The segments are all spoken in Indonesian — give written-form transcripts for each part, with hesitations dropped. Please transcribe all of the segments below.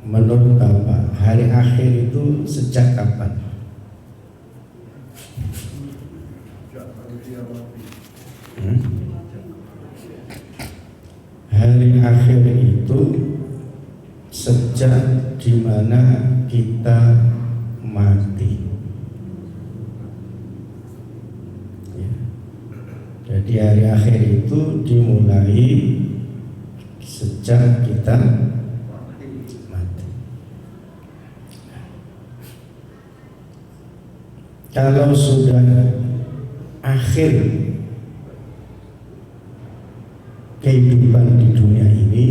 menurut Bapak hari akhir itu sejak kapan? Hari akhir itu sejak dimana kita mati. Ya. Jadi hari akhir itu dimulai sejak kita mati. Kalau sudah akhir kehidupan di dunia ini,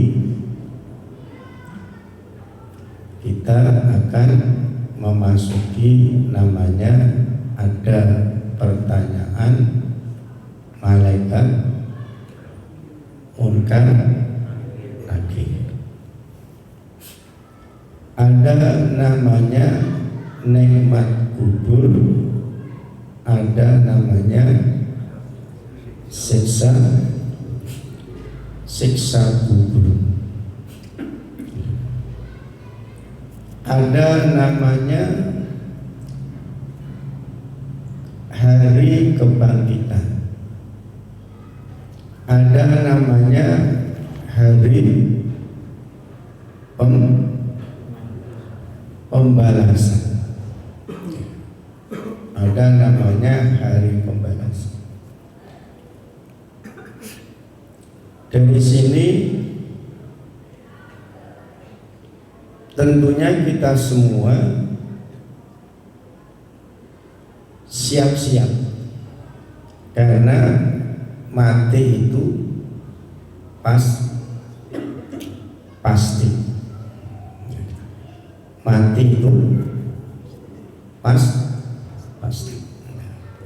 kita akan memasuki namanya ada pertanyaan malaikat munkar nakir. Ada namanya nikmat kubur, ada namanya siksa kubur, ada namanya hari kebangkitan, ada namanya hari pembalasan, ada namanya hari pembalasan. Dari sini tentunya kita semua siap-siap, karena mati itu pasti. Mati itu pasti.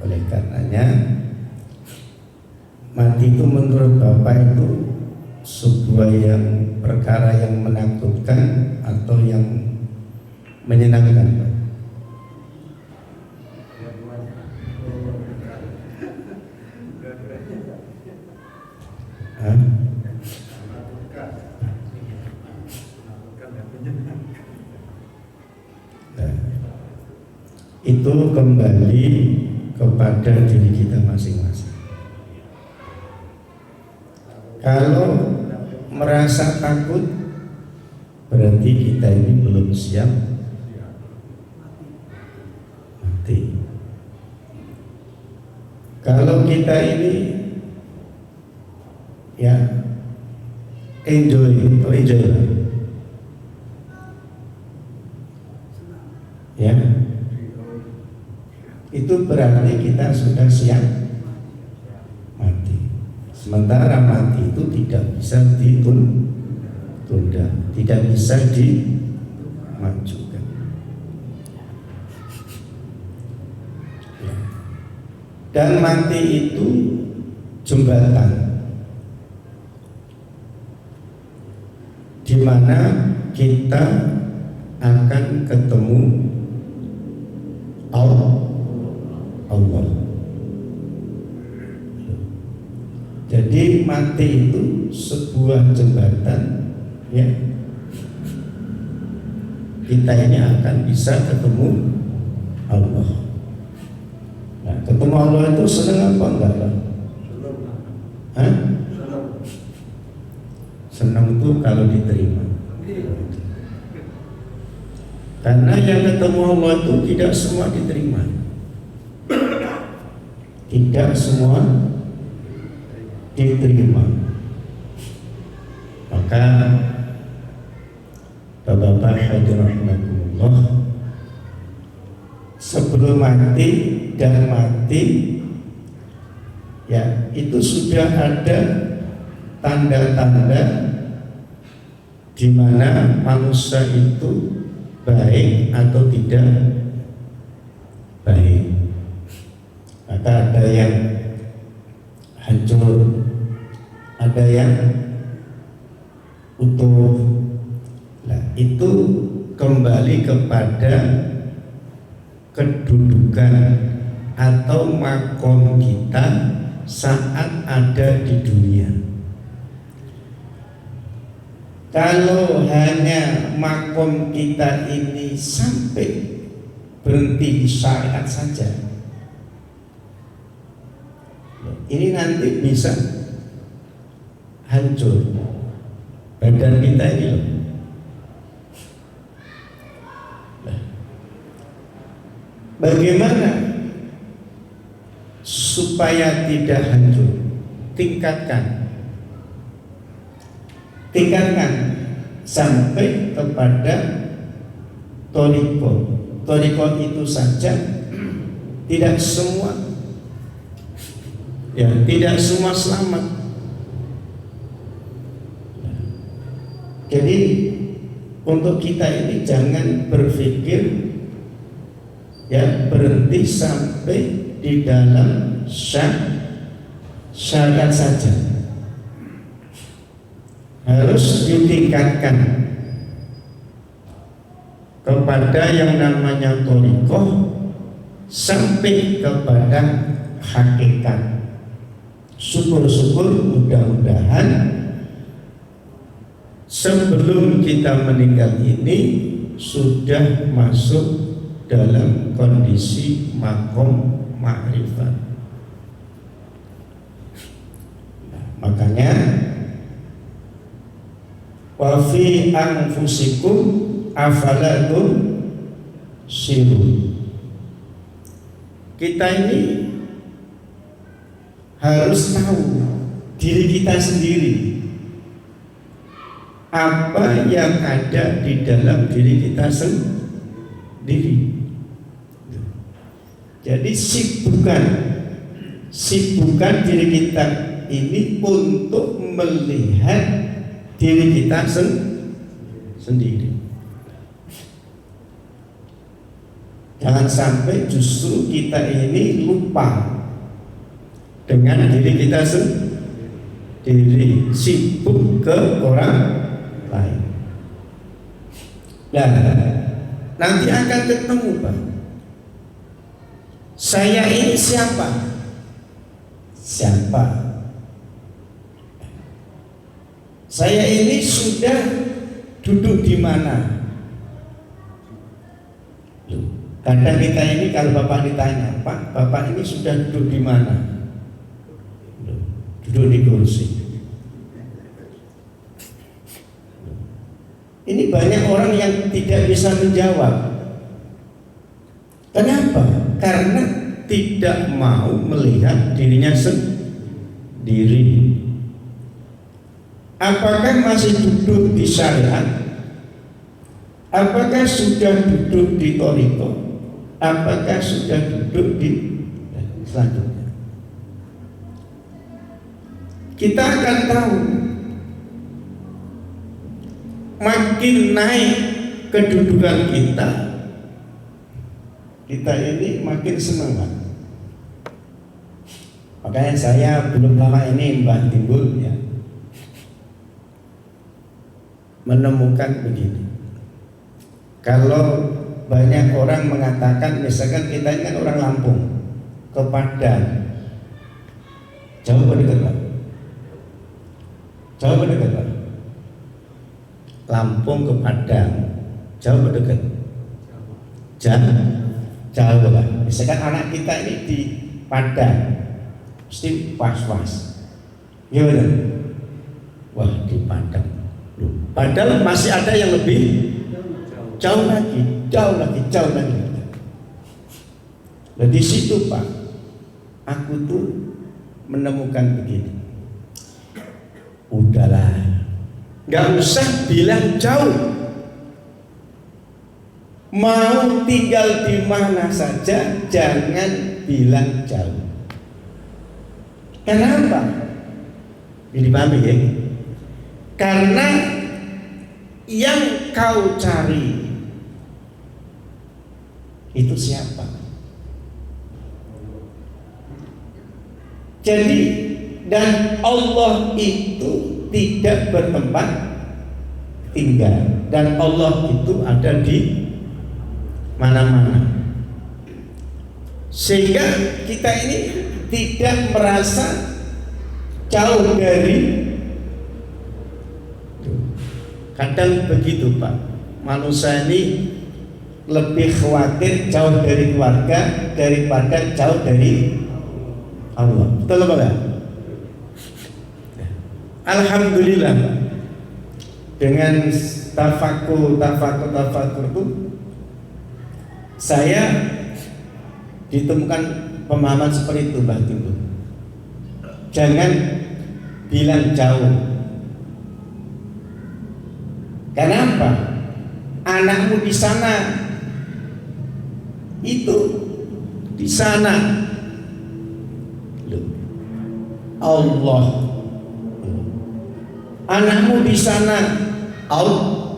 Oleh karenanya mati itu menurut Bapak itu sebuah perkara yang menakutkan atau yang menyenangkan, Pak? Itu kembali kepada diri kita masing-masing. Kalau merasa takut, berarti kita ini belum siap mati. Kalau kita ini ya enjoy ya, itu berarti kita sudah siap mati. Sementara mati itu tidak bisa ditunda, tidak bisa dimajukan. Dan mati itu jembatan di mana kita akan ketemu Allah. Jadi mati itu sebuah jembatan, ya. Kita ini akan bisa ketemu Allah. Nah, ketemu Allah itu senang apa enggak, Pak? Hah? Senang itu kalau diterima. Karena yang ketemu Allah itu tidak semua diterima. Tidak semua diterima. Maka Bapak-bapak hadirin rahimakumullah, sebelum mati dan mati ya itu sudah ada tanda-tanda di mana manusia itu baik atau tidak baik. Maka ada yang hancur, ada yang utuh. Nah, itu kembali kepada kedudukan atau makom kita saat ada di dunia. Kalau hanya makom kita ini sampai berhenti di syariat saja, ini nanti bisa hancur badan kita ini loh. Bagaimana supaya tidak hancur? Tingkatkan sampai kepada toriko. Toriko itu saja tidak semua, ya tidak semua selamat. Jadi untuk kita ini jangan berpikir ya berhenti sampai di dalam syariat saja, harus ditingkatkan kepada yang namanya thariqah sampai kepada hakikat. Syukur-syukur mudah-mudahan sebelum kita meninggal ini sudah masuk dalam kondisi makom ma'rifat. Makanya wa fi anfusikum afala tubsirun. Kita ini harus tahu diri kita sendiri, apa yang ada di dalam diri kita sendiri. Jadi sibukkan diri kita ini untuk melihat diri kita sendiri. Jangan sampai justru kita ini lupa dengan diri kita sendiri, sibuk ke orang lain. Nah, nanti akan ketemu, Pak. Saya ini siapa? Saya ini sudah duduk di mana? Kadang kita ini kalau Bapak ditanya, Pak, Bapak ini sudah duduk di mana? Duduk di kursi. Ini banyak orang yang tidak bisa menjawab. Kenapa? Karena tidak mau melihat dirinya sendiri. Apakah masih duduk di syariat? Apakah sudah duduk di thariqah? Apakah sudah duduk di selanjutnya? Kita akan tahu makin naik kedudukan kita ini makin semangat. Makanya saya belum lama ini Mbah Timbul ya menemukan begini. Kalau banyak orang mengatakan, misalkan kita ini kan orang Lampung, ke Padang, jauh dekat Pak? Jauh dekat Pak? Lampung ke Padang, jauh dekat? Jauh Pak. Misalkan anak kita ini di Padang, mesti was-was. Ya benar. Wah di Padang. Padahal masih ada yang lebih jauh lagi. Nah di situ Pak, aku tuh menemukan begini. Udahlah, nggak usah bilang jauh. Mau tinggal di mana saja, jangan bilang jauh. Kenapa? Ini pahami ya? Karena yang kau cari itu siapa? Jadi dan Allah itu tidak bertempat tinggal, dan Allah itu ada di mana-mana, sehingga kita ini tidak merasa jauh dari Kadang begitu Pak, manusia ini lebih khawatir jauh dari keluarga daripada jauh dari Allah. Betul apa enggak? Alhamdulillah Pak, dengan tafakur itu saya ditemukan pemahaman seperti itu Mbah Timbul. Jangan bilang jauh. Kenapa? Anakmu di sana, itu di sana. Loh. Allah. Anakmu di sana, Allah.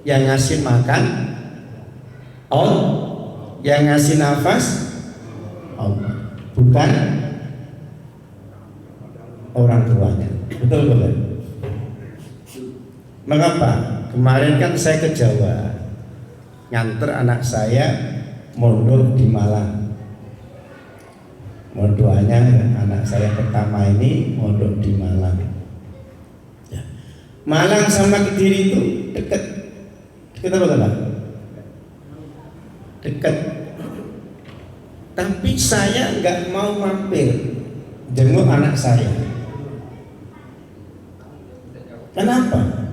Yang ngasih makan, Allah. Yang ngasih nafas, Allah. Bukan orang tuanya. Betul betul. Mengapa? Kemarin kan saya ke Jawa, nganter anak saya mondok di Malang. Mondokannya anak saya pertama ini mondok di Malang. Ya. Malang sama Kediri itu dekat. Dekat apa Pak? Dekat. Tapi saya nggak mau mampir jenguk anak saya. Kenapa?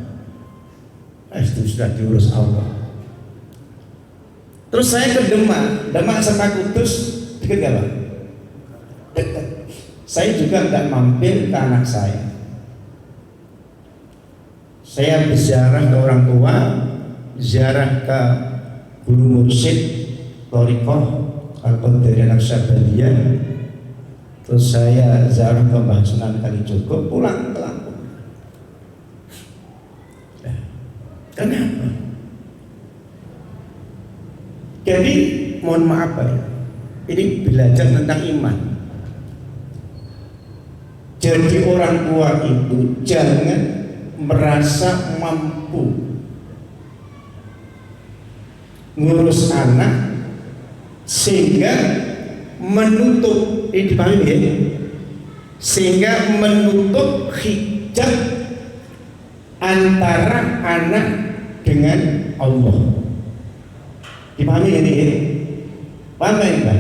Itu sudah diurus Allah. Terus saya ke Demak sama Kudus dekat gak Pak? Dekat. Saya juga nggak mampir ke anak saya. Saya berziarah ke orang tua, ziarah ke guru mursyid Thariqah Al-Qadiriyah Naqsyabandiyah. Terus saya ziarah ke Mbah Sunan Kalijogo, pulang ke Lampung. Kenapa? Jadi mohon maaf Pak ya, ini belajar tentang iman. Jadi orang tua itu jangan merasa mampu ngurus anak sehingga menutup, ini dipahami ya, sehingga menutup hijab antara anak dengan Allah. Dipahami ini? Paham ya Pak?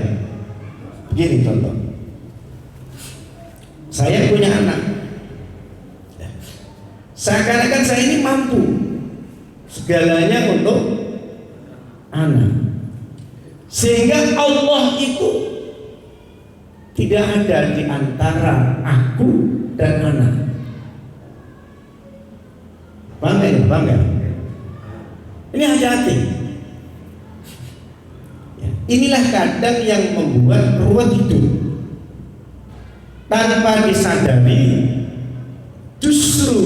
Begini contoh. Saya punya anak. Seakan-akan saya ini mampu segalanya untuk anak. Sehingga Allah itu tidak ada di antara aku dan anak. Paham ya? Paham ya? Ini hati-hati. Ya. Inilah kadang yang membuat ruwet hidup. Tanpa disadari, justru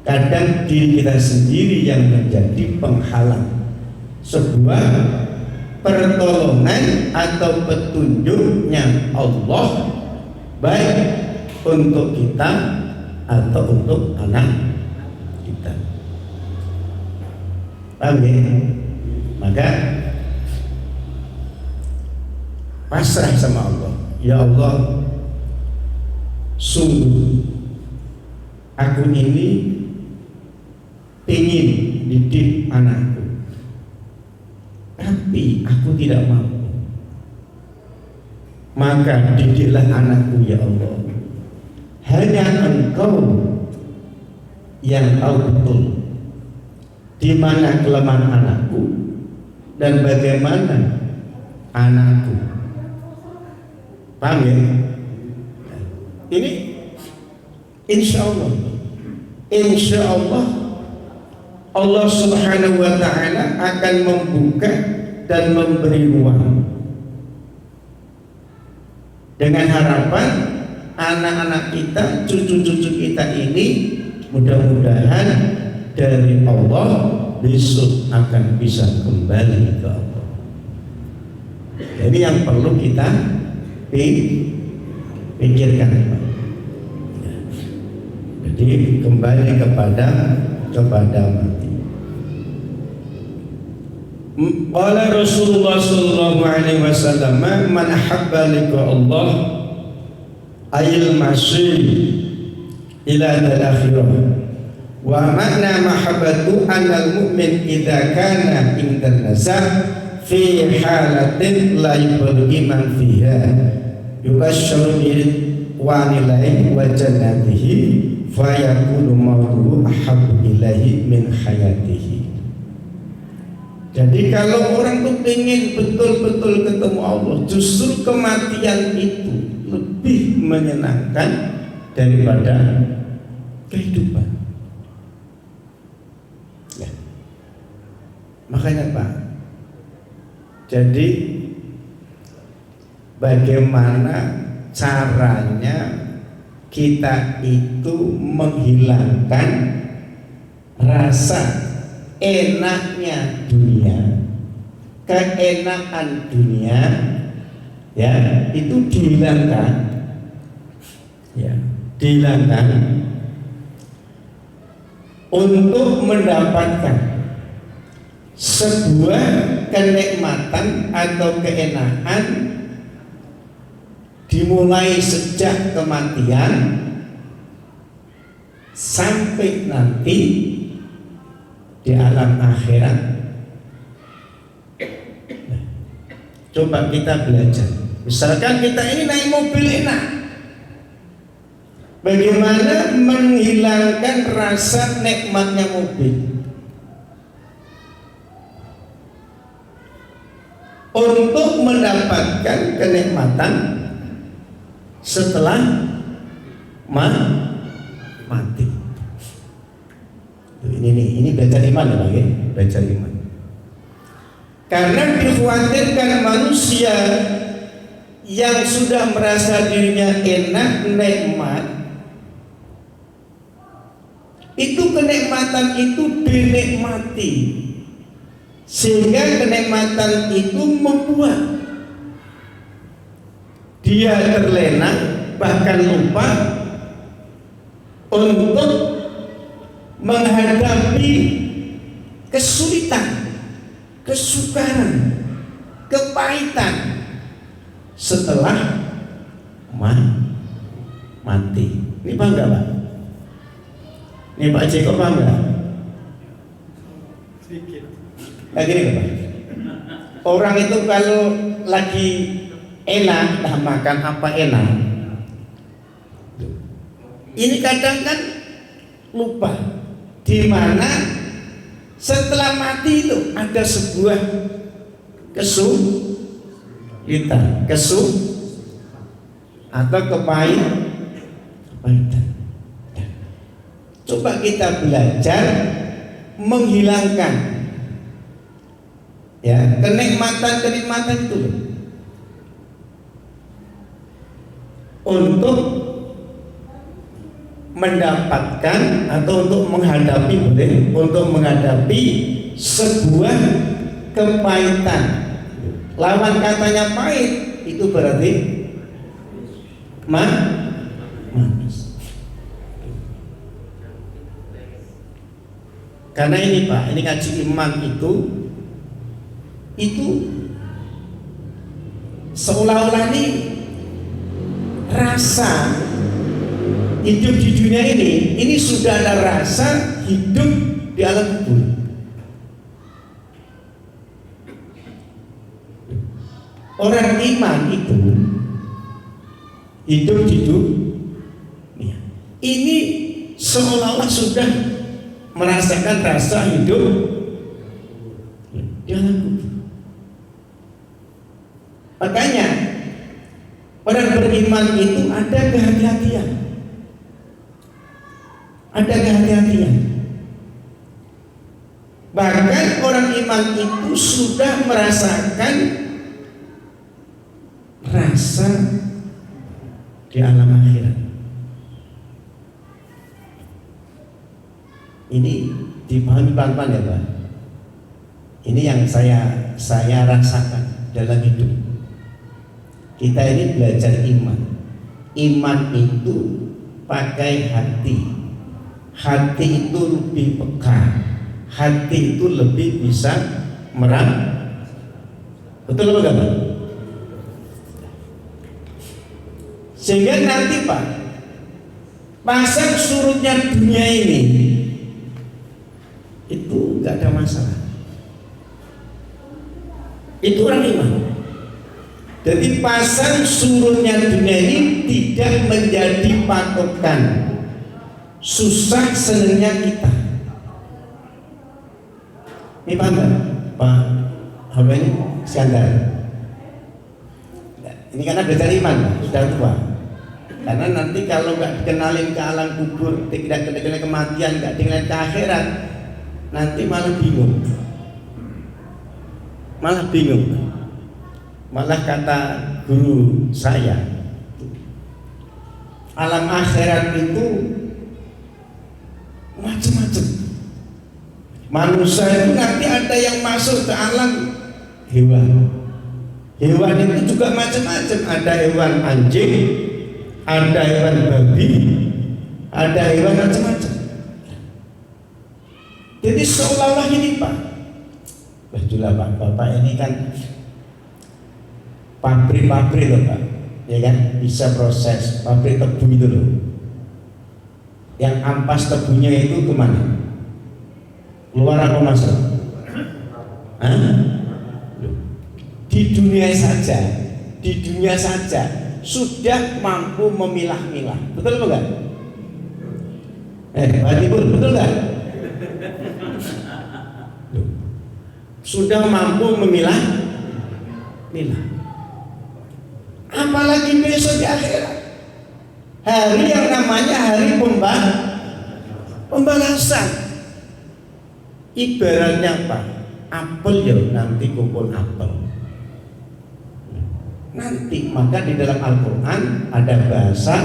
kadang diri kita sendiri yang menjadi penghalang sebuah pertolongan atau petunjuknya Allah, baik untuk kita atau untuk anak kita. Paham ya? Maka pasrah sama Allah. Ya Allah, sungguh aku ini ingin didik anakku, tapi aku tidak mampu. Maka didiklah anakku ya Allah. Hanya Engkau yang tahu betul di mana kelemahan anakku dan bagaimana anakku. Paham ya? Ini insya Allah Allah Subhanahu wa ta'ala akan membuka dan memberi ruang, dengan harapan anak-anak kita, cucu-cucu kita ini mudah-mudahan dari Allah besok akan bisa kembali ke Allah. Jadi yang perlu kita pikirkan. Jadi kembali kepada mati. Qala Rasulullah sallallahu alaihi wasallam, man ahabba liqa Allah ayil masih ila al-akhirah. Wa makna mahabbatu anal mu'min idza kana indan nazar fi halatin la yubadu iman fiha yubashsharu bil wanilain wa jannatihi fa yakunu mautuhu ahabbu ilaihi min hayatihi. Jadi kalau orang tuh pengen betul-betul ketemu Allah, justru kematian itu lebih menyenangkan daripada kehidupan. Ya. Makanya Pak, jadi bagaimana caranya kita itu menghilangkan rasa enaknya dunia, keenakan dunia, ya itu dihilangkan, ya dihilangkan untuk mendapatkan sebuah kenikmatan atau keenakan dimulai sejak kematian sampai nanti di alam akhirat. Nah, coba kita belajar. Misalkan kita ini naik mobil enak, bagaimana menghilangkan rasa nikmatnya mobil untuk mendapatkan kenikmatan setelah mati. Ini belajar iman ya Pak ya? Belajar iman. Karena dikhawatirkan manusia yang sudah merasa dirinya enak, nikmat, itu kenikmatan itu dinikmati, sehingga kenikmatan itu membuat dia terlena, bahkan lupa untuk menghadapi kesulitan, kesukaran, kepahitan setelah mati. Ini paham nggak Pak? Ini Pak Jeko paham nggak? Sedikit. Lagi nih Pak. Orang itu kalau lagi enak, dah makan apa enak, ini kadang kan lupa di mana setelah mati itu ada sebuah kesulitan, atau kepahitan. Coba kita belajar menghilangkan ya kenikmatan itu untuk mendapatkan atau untuk menghadapi sebuah kepahitan. Lawan katanya pahit itu berarti manis. Karena ini Pak, ini ngaji iman itu seolah-olah nih rasa hidup di dunia ini sudah ada rasa hidup di alam kubur. Orang iman itu hidup di dunia ini seolah-olah sudah merasakan rasa hidup di alam kubur. Makanya orang beriman itu ada kehati-hatian. Bahkan orang iman itu sudah merasakan rasa di alam akhirat. Ini dipahami pelan-pelan ya Pak. Ini yang saya rasakan dalam hidup. Kita ini belajar iman. Iman itu pakai hati. Hati itu lebih peka. Hati itu lebih bisa betul apa enggak Pak? Sehingga nanti Pak, pasang surutnya dunia ini itu nggak ada masalah. Itu orang iman. Jadi pasang surutnya dunia ini tidak menjadi patokan susah senangnya kita. Ini paham nggak, Pak? Apa ini? Skandal. Ini karena belajar iman, sudah tua. Karena nanti kalau nggak dikenalin ke alam kubur, tidak dikenalin kematian, nggak dikenalin ke akhirat, nanti malah bingung. Malah kata guru saya, alam akhirat itu macam-macam. Manusia itu nanti ada yang masuk ke alam hewan. Hewan itu juga macam-macam. Ada hewan anjing, ada hewan babi, ada hewan macam-macam. Jadi seolah-olah ini Pak, betulah Pak, Bapak ini kan pabrik loh Pak, ya kan, bisa proses pabrik tebu itu loh. Yang ampas tebunya itu kemana? Keluar apa masuk? Di dunia saja sudah mampu memilah-milah, betul enggak? Pak Tibur, betul enggak? Sudah mampu memilah-milah. Apalagi besok di akhirat, hari yang namanya hari pembalasan. Ibaratnya Pak, apel ya nanti kumpul apel. Nanti maka di dalam Al-Quran ada bahasa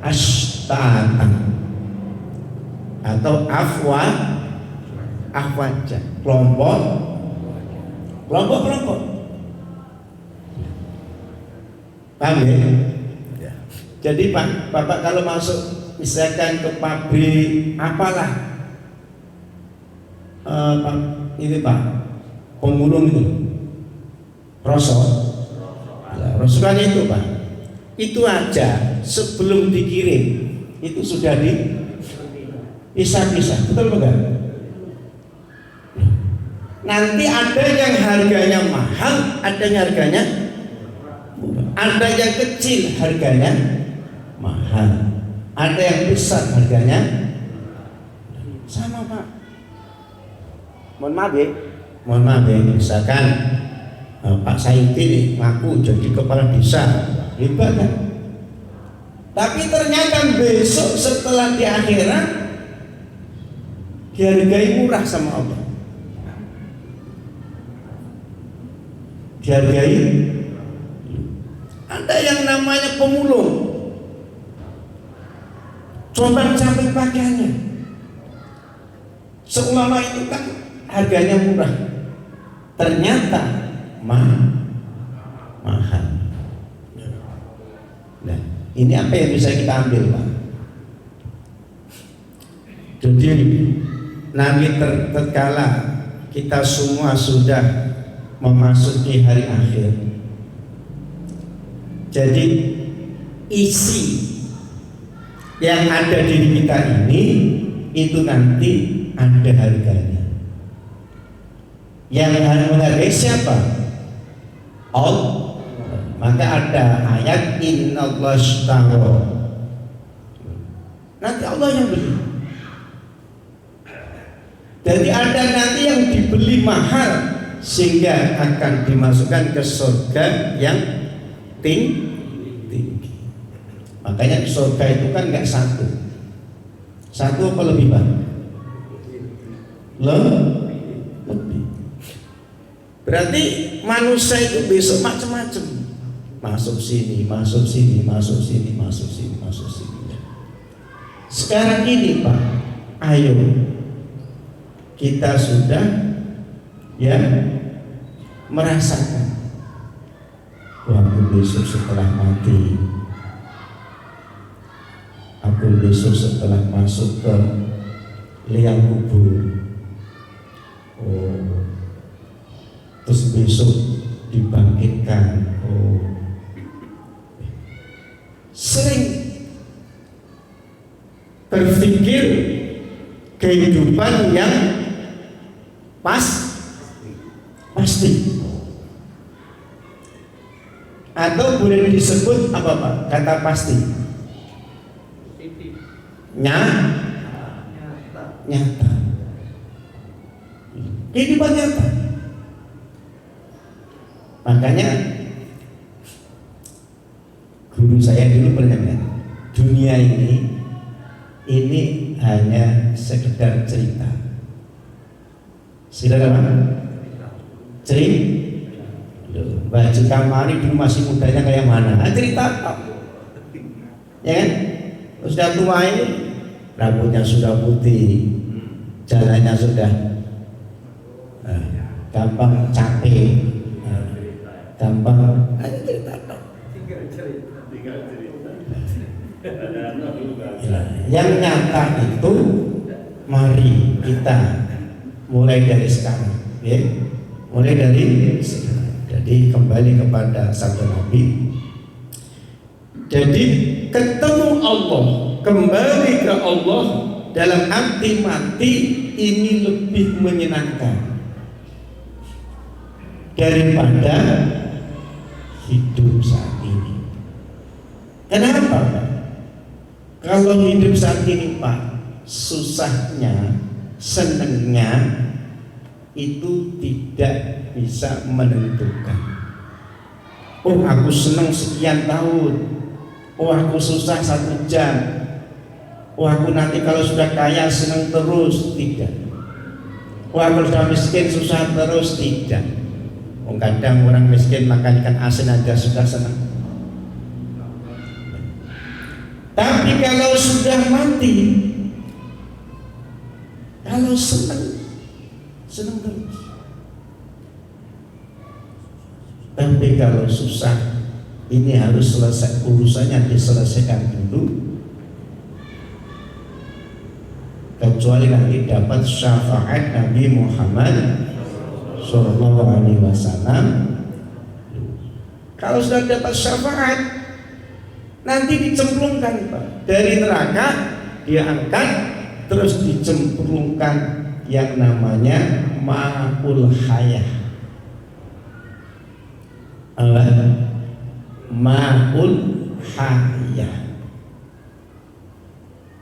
ashtatan atau afwaja, kelompok. Paham ya? Jadi Pak, Bapak kalau masuk misalkan ke pabrik apalah, ini Pak, pemulung itu, rosokan itu Pak, itu aja sebelum dikirim itu sudah dipisah-pisah, betul enggak? Nanti ada yang harganya mahal, ada yang harganya murah, ada yang kecil harganya mahal, ada yang besar harganya sama Pak. Mohon maaf ya, misalkan Pak Saidi ngaku jadi kepala desa, hebat kan? Tapi ternyata besok setelah di akhirat dihargai murah sama Allah. Dihargai. Ada yang namanya pemulung, combang-camping pakaiannya, seolah-olah itu kan harganya murah, ternyata mahal. Nah, ini apa yang bisa kita ambil Pak? Jadi nanti tatkala kita semua sudah memasuki hari akhir, jadi isi yang ada di diri kita ini itu nanti ada harganya. Yang harus menghargai siapa? Allah. Maka ada ayat innallaha ashtara. Nanti Allah yang beli. Jadi ada nanti yang dibeli mahal sehingga akan dimasukkan ke surga yang tinggi. Makanya surga itu kan nggak satu apa lebih banyak? Lebih. Berarti manusia itu besok macam-macam, masuk sini. Sekarang ini Pak, ayo kita sudah ya merasakan waktu besok setelah mati, aku besok setelah masuk ke liang kubur, terus besok dibangkitkan. Sering kehidupan yang pasti. Atau boleh disebut apa Pak? Kata pasti. Nyata. Kehidupan nyata. Makanya guru saya dulu pernah bilang, dunia ini hanya sekedar cerita. Cerita apa? Cerita. Baju Kamari dulu masih mudanya kayak mana? Cerita ya kan? Sudah tua ini rambutnya sudah putih, jalannya sudah gampang capek, gampang cerita. Yang nyata itu mari kita mulai dari sekarang, ya. Mulai dari sekarang. Jadi kembali kepada sabda Nabi. Jadi ketemu Allah, kembali ke Allah dalam arti mati ini lebih menyenangkan daripada hidup saat ini. Kenapa Pak? Kalau hidup saat ini Pak, susahnya, senengnya itu tidak bisa menentukan. Oh aku senang sekian tahun, oh aku susah 1 jam, oh aku nanti kalau sudah kaya senang terus. Tidak. Oh aku sudah miskin susah terus. Tidak. Oh kadang orang miskin makan ikan asin aja sudah senang. Tapi kalau sudah mati, kalau senang terus. Tapi kalau susah, ini harus selesai, urusannya diselesaikan dulu. Kecuali nanti dapat syafaat Nabi Muhammad SAW. Kalau sudah dapat syafaat, nanti dicemplungkan Pak, dari neraka dia angkat, terus dicemplungkan yang namanya ma'ul hayah. Ma'ul hayah.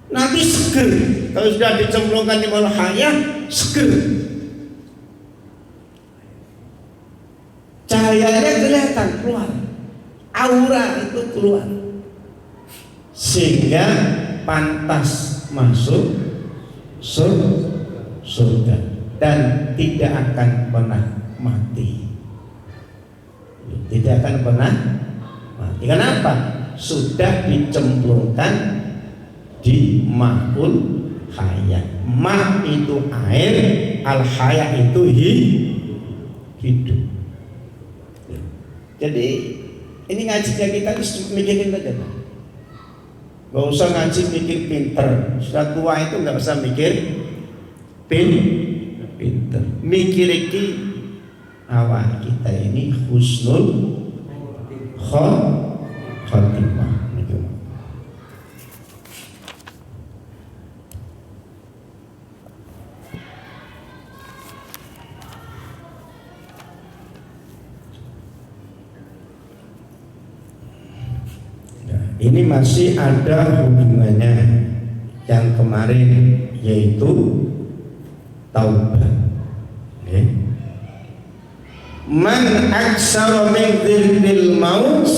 Nanti seger. Kalau sudah dicemplungkan di ma'ul hayah, seger. Cahayanya kelihatan keluar, aura itu keluar, sehingga pantas masuk surga dan tidak akan pernah mati. Tidak akan pernah mati. Kenapa? Sudah dicemplungkan di ma'ul hayah. Ma itu air, al hayah itu hidup. Jadi ini ngajinya kita mikirin aja Pak. Gak usah ngaji mikir pinter. Sudah tua itu gak usah mikir pinter. Mikir iki awak kita ini husnul khotimah. Ini masih ada hubungannya yang kemarin, yaitu taubat. Okay. Man aksara min dzikri maut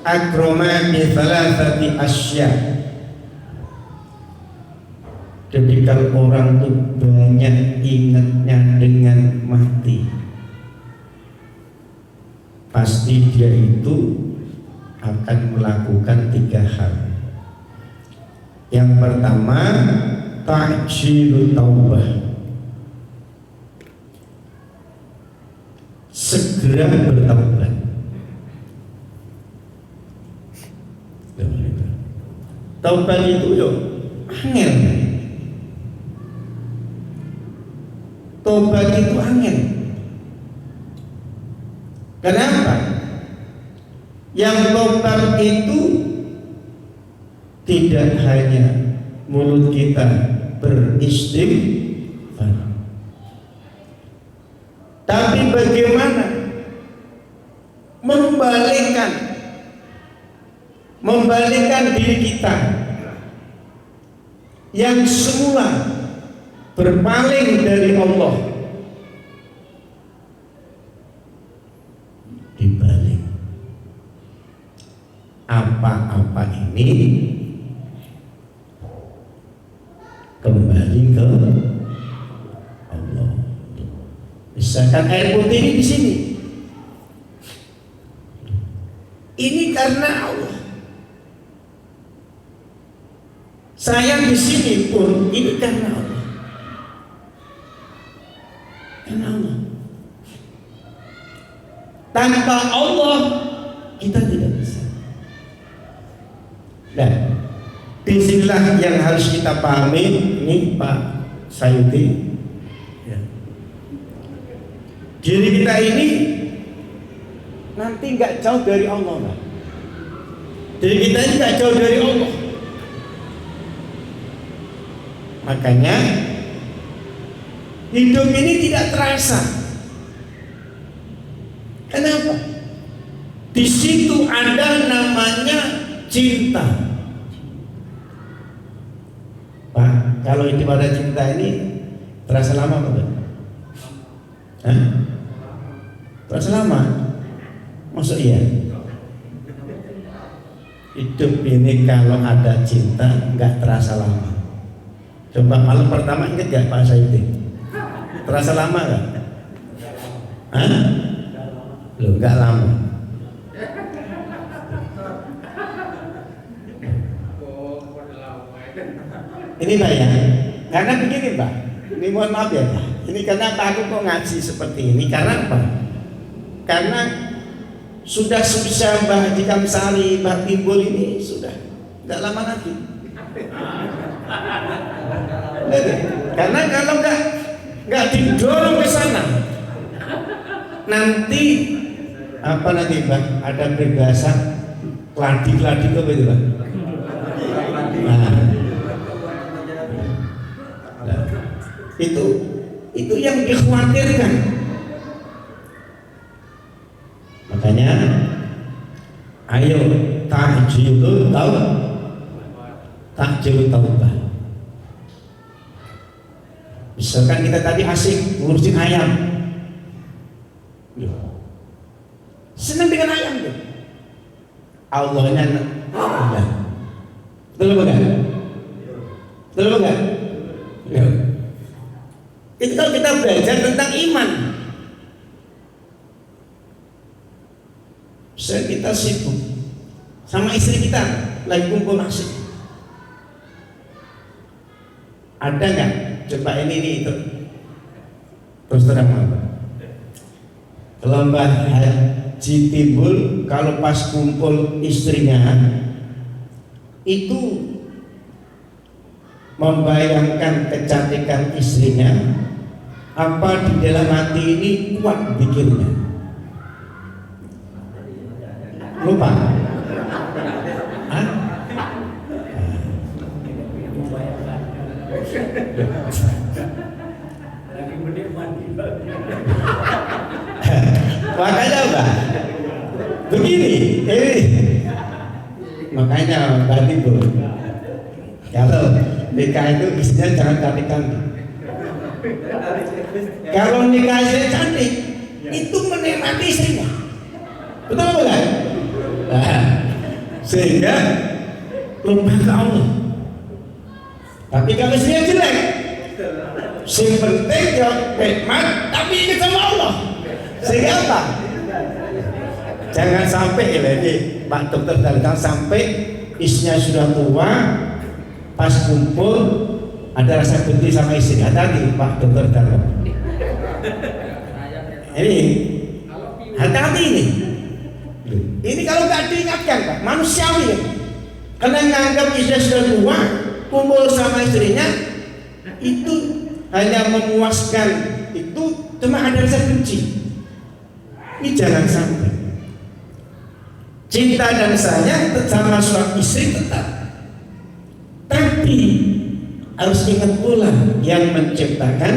akrama bi thalathati asya. Jadi kalau orang tuh banyak ingatnya dengan mati, pasti dia itu akan melakukan 3 hal. Yang pertama, ta'jilu taubah, segera bertaubat. Taubat itu angel. Taubat itu angel. Kenapa? Yang taubat itu tidak hanya mulut kita beristighfar. Tapi bagaimana membalikkan diri kita yang semula berpaling dari Allah, dibalik apa-apa ini kembali ke Allah. Misalkan air putih ini di sini, ini karena Allah. Saya di sini pun ini karena Allah. Karena Allah. Tanpa Allah kita tidak bisa. Dan disinilah yang harus kita pahami, ini Pak Sayuti. Ya. Diri kita ini nanti nggak jauh dari Allah, Pak. Diri kita ini nggak jauh dari Allah. Makanya hidup ini tidak terasa. Kenapa? Di situ ada namanya cinta. Pak, kalau ibadah cinta ini terasa lama Pak? Hah? Terasa lama? Maksud iya? Hidup ini kalau ada cinta nggak terasa lama. Coba malam pertama ingat gak Pak Saidi? Terasa lama gak? Hah? Loh, gak lama. Ini Pak ya, karena begini Pak, ini mohon maaf ya Pak, ini karena Pak aku kok ngaji seperti ini, karena apa? Karena sudah susah Mbah Haji Kamsari, Mbah Timbul ini sudah gak lama lagi. Karena kalau nggak didorong ke sana, nanti apa nanti Pak? Ada peribahasa keladi apa itu Pak? Nah, itu yang dikhawatirkan. Makanya, ayo tahjilul taubah. Misalkan kita tadi asik ngurusin ayam, senang dengan ayam tuh. Allahnya enggak. Betul enggak? Betul enggak? Ya. Itu kalau kita belajar tentang iman. Misalnya kita sibuk sama istri kita lagi kumpul asik. Ada nggak? Coba ini itu terus terang kalau Mbah Haji Timbul kalau pas kumpul istrinya itu membayangkan kecantikan istrinya, apa di dalam hati ini kuat pikirnya? Lupa? Hah? Makanya Mbak, begini, makanya Mbak Timbul, kalau nikah itu istrinya jangan cantik-cantik. Kalau nikah istrinya cantik, itu menikmati istrinya, betul bukan? Nah, sehingga lupa ke Allah. Tapi kalau istrinya jelek, sing penting ya nikmat, tapi ingat sama Allah. Sehingga apa? Jangan sampai ini Pak Dokter datang sampai istrinya sudah tua, pas kumpul ada rasa benci sama istri. Hati-hati Pak Dokter datang. Ini hati-hati ini. Ini kalau nggak diingatkan Pak, manusiawi ya. Karena nganggap istrinya sudah tua, kumpul sama istrinya itu hanya memuaskan, itu cuma ada rasa benci. Ini jangan sampai. Cinta dan sayang sama suami istri tetap, tapi harus ingat pula yang menciptakan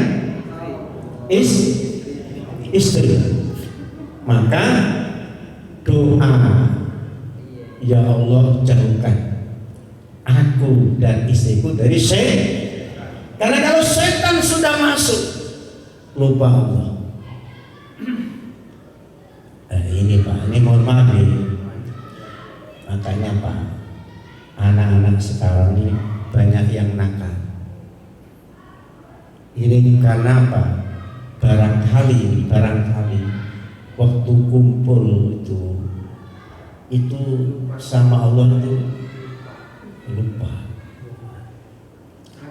istri. Maka doa, ya Allah jauhkan aku dan istriku dari setan. Karena kalau setan sudah masuk, lupa Allah. Ini Pak, ini mohon maaf ya. Makanya Pak, anak-anak sekarang ini banyak yang nakal. Ini karena apa? Barangkali waktu kumpul itu sama Allah itu lupa.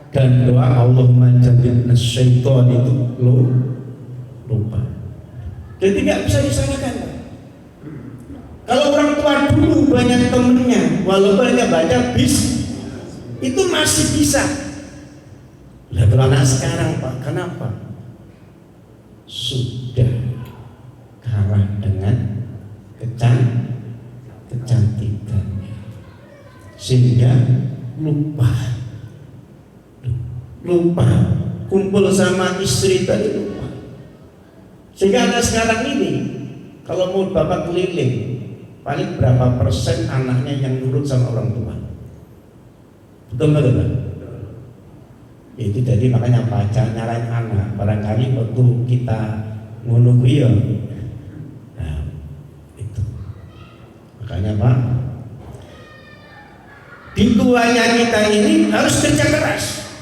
Dan doa Allahumma jannibna syaitan itu lupa. Jadi nggak bisa disalahkan. Kalau orang tua dulu banyak temennya, walaupun hanya baca itu masih bisa. Lah kalau anak sekarang Pak, kenapa? Sudah kalah dengan kecantikannya, sehingga lupa kumpul sama istri tadi, lupa. Sehingga anak sekarang ini kalau mau bapak keliling, paling berapa persen anaknya yang nurut sama orang tua? Betul nggak? Itu jadi makanya pacar nyalain anak, barangkali waktu kita menunggu ya. Nah, itu makanya Pak, di tuanya kita ini harus kerja keras,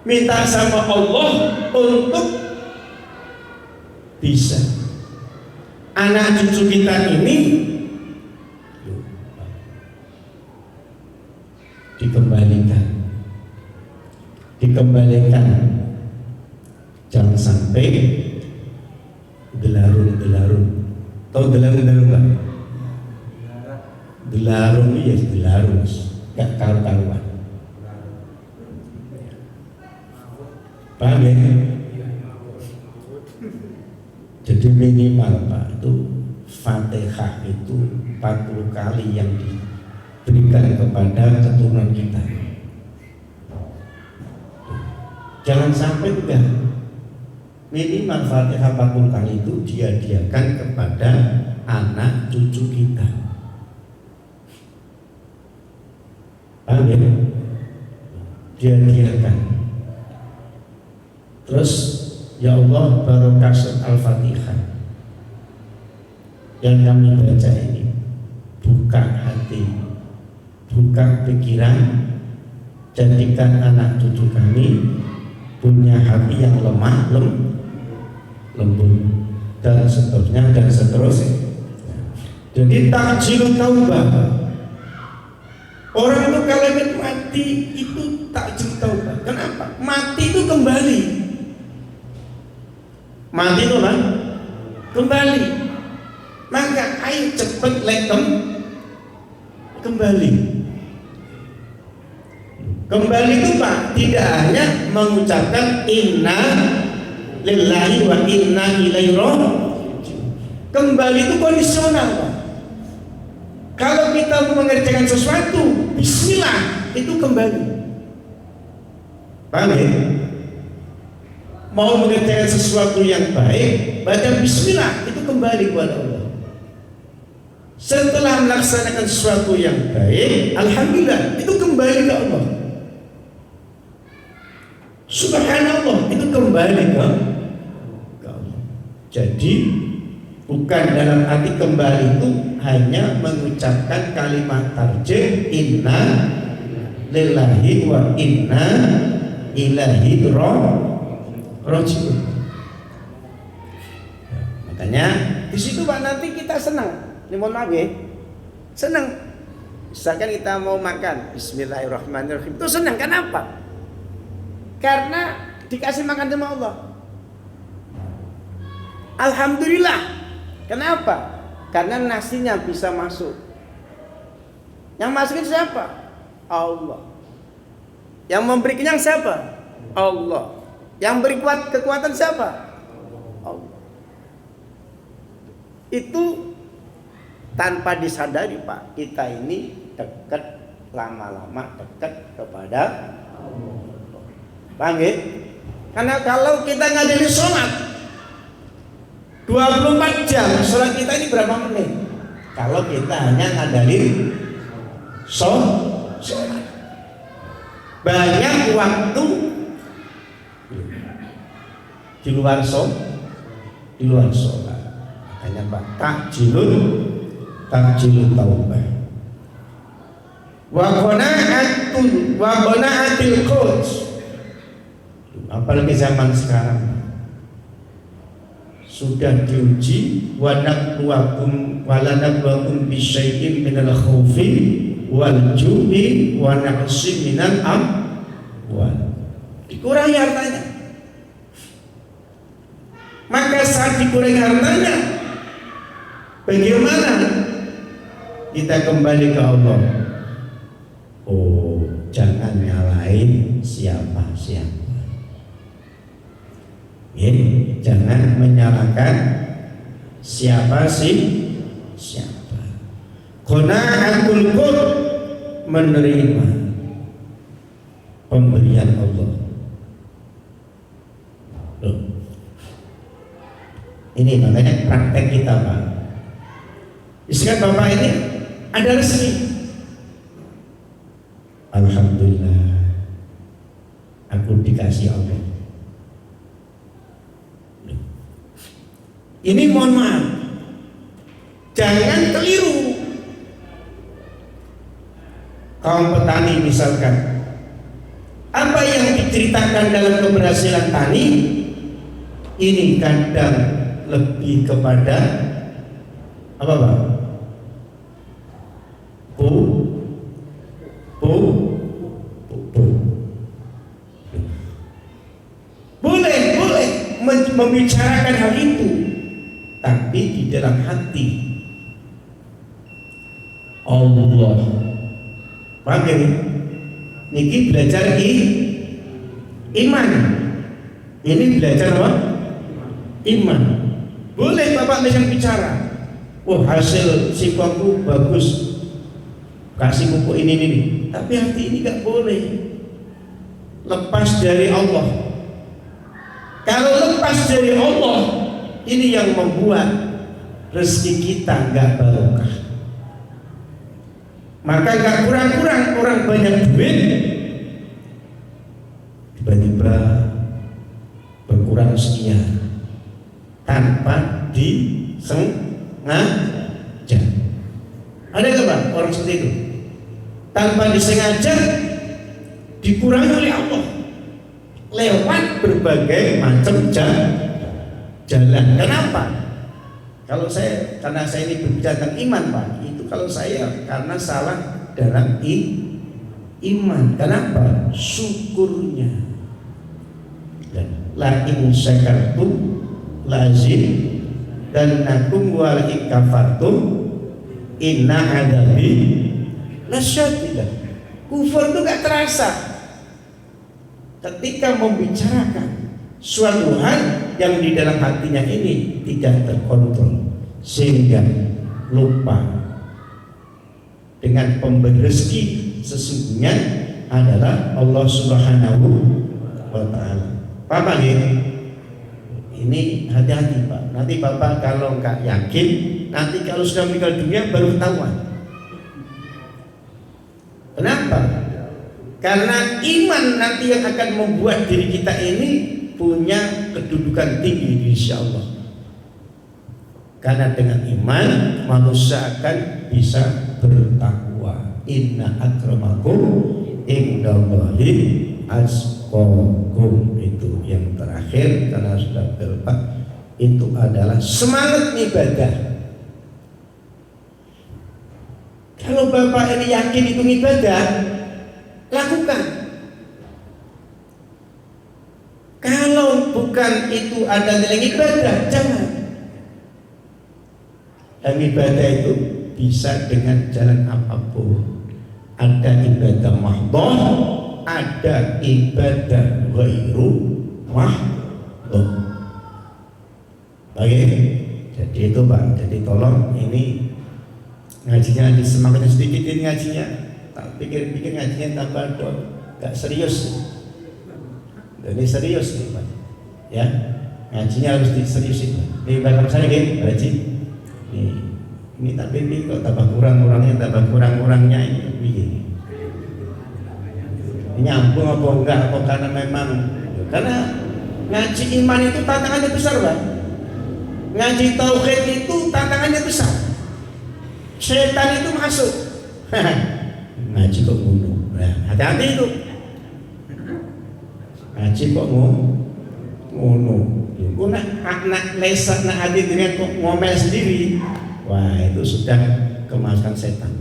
minta sama Allah untuk bisa anak cucu kita ini dikembalikan, jangan sampai gelarun. Tahu gelarun Pak? Gelarun ya gelarun, nggak karu-karuan. Paham ya? Jadi minimal Pak, itu Fatihah itu 40 kali yang diberikan kepada keturunan kita. Jangan sampai juga minimal Fatihah 40 kali itu dihadiahkan kepada anak cucu kita. Paham ya? Dihadiahkan. Terus ya Allah, barokah Al-Fatihah yang kami baca ini, buka hati, buka pikiran, jadikan anak cucu kami punya hati yang lemah, lembut dan seterusnya. Jadi takjil taubah. Orang itu kalau mati itu takjil taubah. Kenapa? Mati itu kembali. Mati itu kan kembali. Maka ayo cepat kembali. Kembali itu Pak, tidak hanya mengucapkan inna lillahi wa inna ilaihi raji'un. Kembali itu kondisional Pak. Kalau kita mengerjakan sesuatu, bismillah, itu kembali. Paham ya? Mau mengerjakan sesuatu yang baik, baca bismillah, itu kembali kepada Allah. Setelah melaksanakan sesuatu yang baik, alhamdulillah, itu kembali ke Allah. Subhanallah, itu kembali ke Allah. Jadi bukan dalam arti kembali itu hanya mengucapkan kalimat tarjih inna lillahi wa inna ilaihi raji'un. Makanya di situ Pak, nanti kita senang. Ini mohon maaf ya, senang. Misalkan kita mau makan, bismillahirrahmanirrahim, itu senang. Kenapa? Karena dikasih makan sama Allah. Alhamdulillah. Kenapa? Karena nasinya bisa masuk. Yang masukin siapa? Allah. Yang memberi kenyang siapa? Allah. Yang beri kekuatan siapa? Allah. Itu tanpa disadari Pak, kita ini dekat lama-lama dekat kepada paham ya? Karena kalau kita ngadili sholat 24 jam, sholat kita ini berapa menit? Kalau kita hanya ngadalin sholat, banyak waktu di luar sholat. Makanya Pak, takjilun taubah wa qana'atil quds. Apalagi zaman sekarang sudah diuji wa lanabluwakum bisyai'in minal khaufi wal ju'i wa naqsin minal amwal. Dikurangi hartanya. Maka saat dikurangi hartanya, bagaimana kita kembali ke Allah? Oh, jangan nyalain siapa-siapa. Jangan menyalahkan siapa. Qana'atul qulub, menerima pemberian Allah. Loh. Ini makanya praktek kita, Pak. Istilah Bapak ini ada rezeki. Alhamdulillah, aku dikasih Allah. Ini mohon maaf, jangan keliru. Kaum petani misalkan, apa yang diceritakan dalam keberhasilan tani ini kadang lebih kepada apa, Pak? Boleh membicarakan hal itu, tapi di dalam hati Allah. Paham ya? Niki belajar iman. Ini belajar apa? Iman. Boleh Bapak bisa bicara. Wah, hasil singkongku bagus, kasih pupuk ini. Tapi hati ini gak boleh lepas dari Allah. Kalau lepas dari Allah, ini yang membuat rezeki kita gak barokah. Maka gak kurang-kurang orang banyak duit, tiba-tiba berkurang sekian tanpa disengaja. Ada gak Pak orang seperti itu? Tanpa disengaja dikurangi oleh Allah lewat berbagai macam jalan. Kenapa? Kalau saya, karena saya ini berbicara tentang iman, Pak, itu kalau saya karena salah dalam iman. Kenapa? Syukurnya. Dan la in syakartum lazim dan nakum wa la in kafartum inna adabi lasyadid. Kufur itu gak terasa ketika membicarakan suatu hal yang di dalam hatinya ini tidak terkontrol, sehingga lupa dengan pemberi rezeki sesungguhnya adalah Allah Subhanahu wa Ta'ala. Pak ini hati-hati Pak. Nanti Bapak kalau nggak yakin, nanti kalau sudah meninggal dunia baru ketahuan. Kenapa? Karena iman nanti yang akan membuat diri kita ini punya kedudukan tinggi di sisi Allah. Karena dengan iman manusia akan bisa bertakwa. Inna akramakum indallahi atqakum. Itu yang terakhir, karena sudah berpak, itu adalah semangat ibadah. Kalau Bapak ini yakin itu ibadah, lakukan. Kalau bukan itu ada nilai ibadah, jangan. Dan ibadah itu bisa dengan jalan apapun. Ada ibadah mahdhah, ada ibadah ghairu mahdhah. Oke, jadi itu Pak. Jadi tolong ini ngajinya disemangatin sedikit ini ngajinya. tak pikir-pikir ngajinya tambah dong, gak serius. Ini serius nih Pak, ya ngajinya harus diseriusin. Nih belakang saya gini, Pak Haji. Ini tapi ini kok tambah kurang-kurangnya ini begini. Ini nyambung apa enggak? Apa karena memang karena ngaji iman itu tantangannya besar Pak. Ngaji tauhid itu tantangannya besar. Setan itu masuk. Ngaji kok bunuh. Nah, hati-hati itu. Ngaji kok ngono. Ku nak lesak nak hati dengan kok ngomel sendiri. Wah, itu sudah kemasukan setan.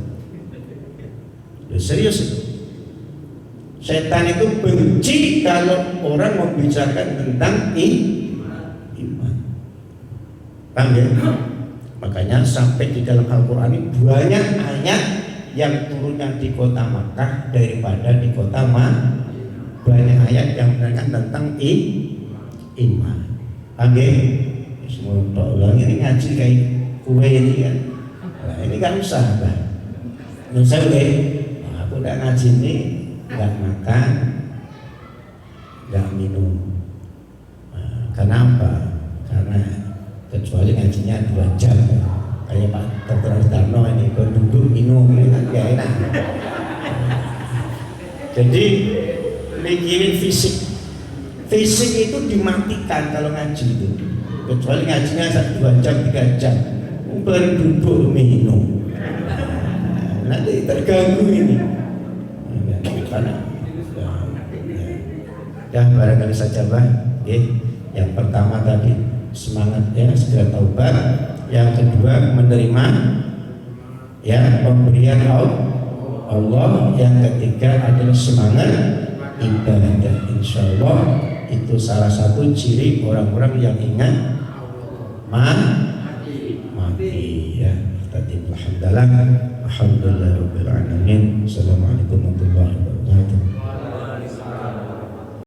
Ya, serius itu. Setan itu benci kalau orang membicarakan tentang iman. Paham ya? Makanya sampai di dalam Al-Quran ini banyak ayat yang turunnya di kota Makkah daripada di kota banyak ayat yang menerangkan tentang iman. Paham ya? Semua ulang ini ngaji kayak kue ini kan. Nah, ini kan usah Pak. Menurut saya aku udah ngaji ini nggak makan, nggak minum. Nah, kenapa? Karena kecuali ngajinya 2 jam, kayak Pak Dr. Darno ini kalau duduk minum ini kan gak enak. Jadi mikirin fisik itu dimatikan kalau ngaji itu. Kecuali ngajinya 2 jam 3 jam, baru duduk minum. Nah, nanti terganggu ini. Ya barangkali saja Pak. Yang pertama tadi semangat ya segera taubat. Yang kedua menerima ya pemberian Allah. Yang ketiga adalah semangat ibadah. Insya Allah itu salah satu ciri orang-orang yang ingat mati ya. Alhamdulillah Rabbil Alamin. Assalamualaikum